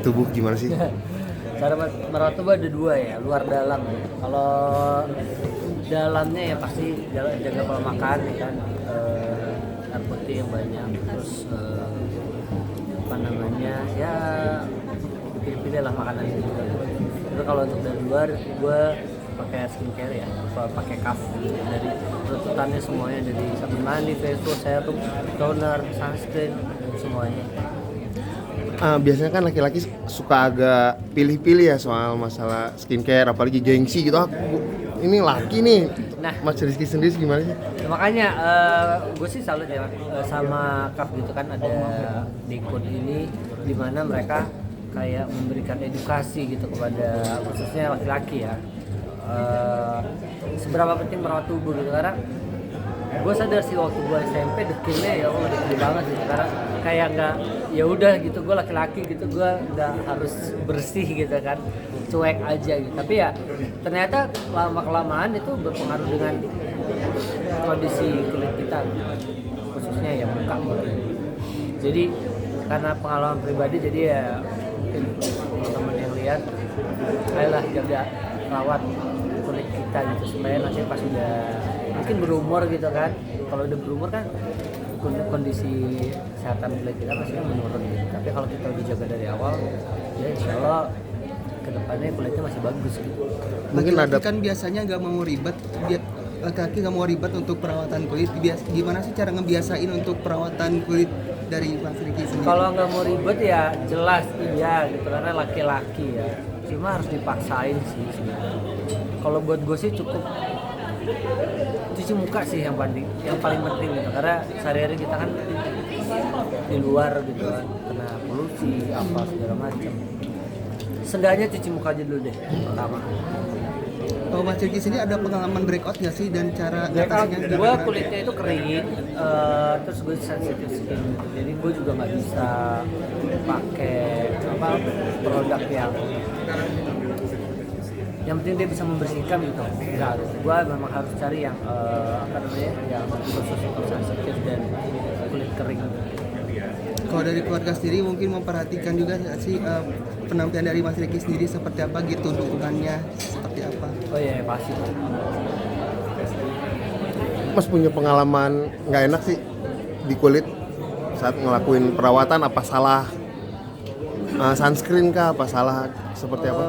tubuh gimana sih? Cara merawat tubuh ada dua ya, luar dalam. Kalau dalamnya ya pasti jaga pola makan ya kan, air putih yang banyak, terus apa namanya ya pilih-pilih lah makanannya juga. Tapi kalau untuk dari luar, gue pakai skincare ya, pakai cuff dari runtutannya semuanya, dari sabun mandi, face wash, serum, toner, sunscreen, semuanya. Biasanya kan laki-laki suka agak pilih-pilih ya soal masalah skincare, apalagi gengsi gitu. Ini laki nih. Nah, Mas Rizky sendiri gimana sih? makanya gue sih salut ya sama Kaf gitu kan, ada Dekode ini dimana mereka kayak memberikan edukasi gitu kepada khususnya laki-laki ya, seberapa penting merawat tubuh gitu. Karena gue sadar sih waktu gue SMP dekilnya ya Allah dekil banget gitu, karena kayak nggak, ya udah gitu, gue laki-laki gitu, gue nggak harus bersih gitu kan, cuek aja gitu. Tapi ya ternyata lama kelamaan itu berpengaruh dengan kondisi kulit kita, khususnya ya muka gitu. Jadi karena pengalaman pribadi, jadi ya mungkin teman-teman yang lihat, ayolah jaga rawat kulit kita gitu, supaya nanti pas udah mungkin berumur gitu kan, kalau udah berumur kan kondisi kesehatan kulit kita pasti menurun gitu. Tapi kalau kita udah jaga dari awal, ya insya Allah kedepannya kulitnya masih bagus gitu. Mungkin laki-laki kan biasanya nggak mau ribet, laki-laki nggak mau ribet untuk perawatan kulit. Gimana sih cara ngebiasain untuk perawatan kulit dari Mas Ricky sendiri? Kalau nggak mau ribet ya jelas iya gitu, karena laki-laki ya, cuma harus dipaksain sih sebenarnya. Kalau buat gue sih cukup cuci muka sih yang paling penting gitu, karena sehari-hari kita kan di luar gitu kan, kena polusi apa segala macam. Seenggaknya cuci muka aja dulu deh pertama. Kalau Mas Ricky sendiri ada pengalaman breakout nggak sih, dan cara Breakout, ngatasinya gue kulitnya itu kering, terus gue sensitive skin gitu. Jadi gue juga nggak bisa pakai produk yang penting dia bisa membersihkan gitu. Enggak, gue memang harus cari yang yang khusus untuk sensitif dan kulit kering. Kalau dari keluarga sendiri mungkin memperhatikan juga nggak sih penampilan dari Mas Ricky sendiri seperti apa gitu, dukungannya seperti apa? Oh iya, pasti. Mas punya pengalaman nggak enak sih di kulit saat ngelakuin perawatan? Apa salah sunscreen kah? Apa salah seperti apa?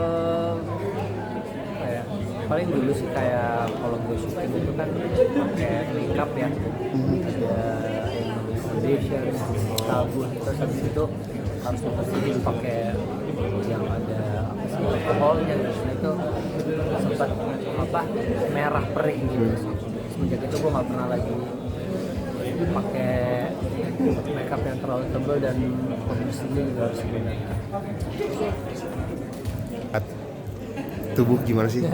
Kayak paling dulu sih kayak kalau gue syuting itu kan pakai makeup ya, ada foundation, sabun, terus habis itu harus membersihin pakai yang ada alkoholnya gitu. Nah, itu sempat merah perih gitu. Semenjak itu gue nggak pernah lagi pakai makeup yang terlalu tebal, dan pembersihnya juga harus benar. Tubuh gimana sih?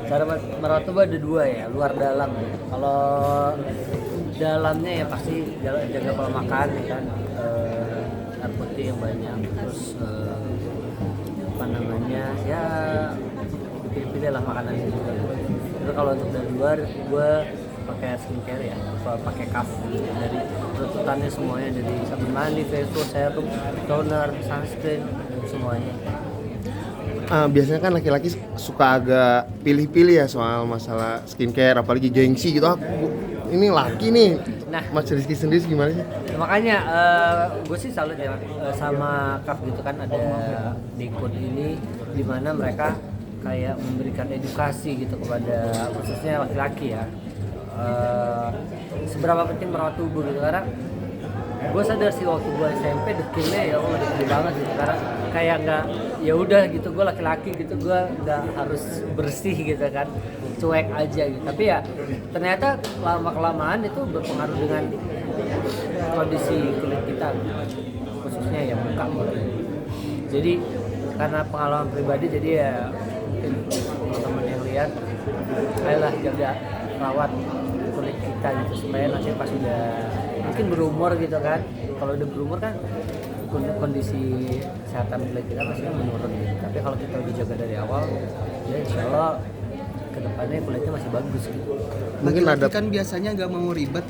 Cara merawat tubuh ada dua ya, luar dalam. Kalau dalamnya ya pasti jaga pola makan ya kan, air putih yang banyak, terus apa namanya ya pilih-pilih lah makanannya juga. Tapi kalau untuk dari luar, gue pakai skincare ya, pakai cuff dari runtutannya semuanya, dari sabun mandi, face wash, serum, toner, sunscreen, semuanya. Biasanya kan laki-laki suka agak pilih-pilih ya soal masalah skincare, apalagi gengsi gitu. Ini laki nih. Nah, Mas Rizky sendiri gimana sih? makanya gue sih salut ya sama Kaf gitu kan, ada Dekode ini dimana mereka kayak memberikan edukasi gitu kepada khususnya laki-laki ya, seberapa penting merawat tubuh gitu. Karena gue sadar sih waktu gue SMP dekilnya ya Allah dekil banget gitu, karena kayak nggak, ya udah gitu, gue laki-laki gitu, gue nggak harus bersih gitu kan, cuek aja gitu. Tapi ya ternyata lama kelamaan itu berpengaruh dengan kondisi kulit kita, khususnya ya muka gitu. Jadi karena pengalaman pribadi, jadi ya mungkin teman-teman yang lihat, ayolah jaga rawat kulit kita gitu, supaya nanti pas udah mungkin berumur gitu kan, kalau udah berumur kan kondisi kesehatan kulit kita pasti menurun gitu. Tapi kalau kita udah jaga dari awal, ya insya Allah kedepannya kulitnya masih bagus gitu. Mungkin laki-laki kan biasanya nggak mau ribet,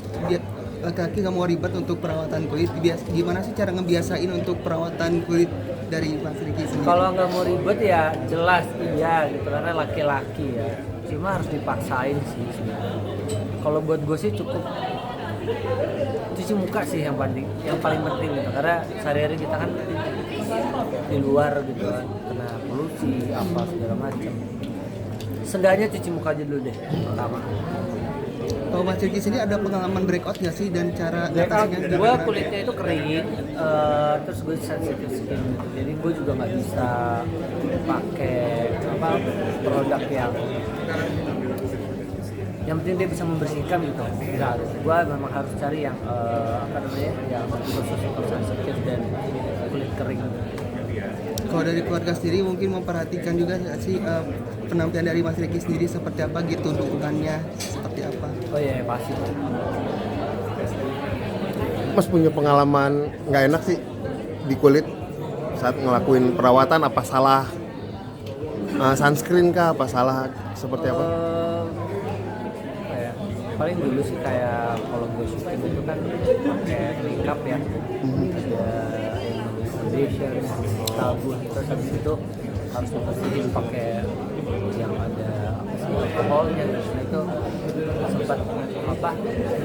laki-laki nggak mau ribet untuk perawatan kulit, gimana sih cara ngebiasain untuk perawatan kulit dari Mas Ricky sendiri? Kalau nggak mau ribet ya jelas iya gitu, karena laki-laki ya. Cuma harus dipaksain sih sebenarnya. Kalau buat gue sih cukup cuci muka sih yang paling penting gitu, karena sehari-hari kita kan di luar gitu kan, kena polusi apa segala macam. Seenggaknya cuci muka aja dulu deh pertama. Kalau Mas Ricky sendiri ada pengalaman breakout nggak sih dan cara Breakout, ngatasinya gue gimana? kulitnya itu kering, terus gue sensitive skin gitu. Jadi gue juga nggak bisa pakai produk yang penting dia bisa membersihkan gitu. Enggak, gue memang harus cari yang yang khusus untuk sensitive dan kulit kering. Kalau dari keluarga sendiri mungkin memperhatikan juga nggak sih penampilan dari Mas Ricky sendiri seperti apa gitu, dukungannya seperti apa? Oh iya, pasti. Mas punya pengalaman nggak enak sih di kulit saat ngelakuin perawatan, apa salah sunscreen kah, apa salah seperti apa? Kayak paling dulu sih kayak kalau gue syuting itu kan pakai makeup ya, ada foundation, sabun, terus habis itu harus dibersihin pakai yang ada alkoholnya. Nah itu sempat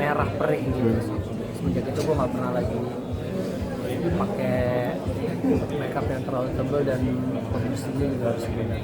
merah perih gitu. Semenjak itu gue nggak pernah lagi pakai makeup yang terlalu tebal, dan pembersihnya juga harus benar.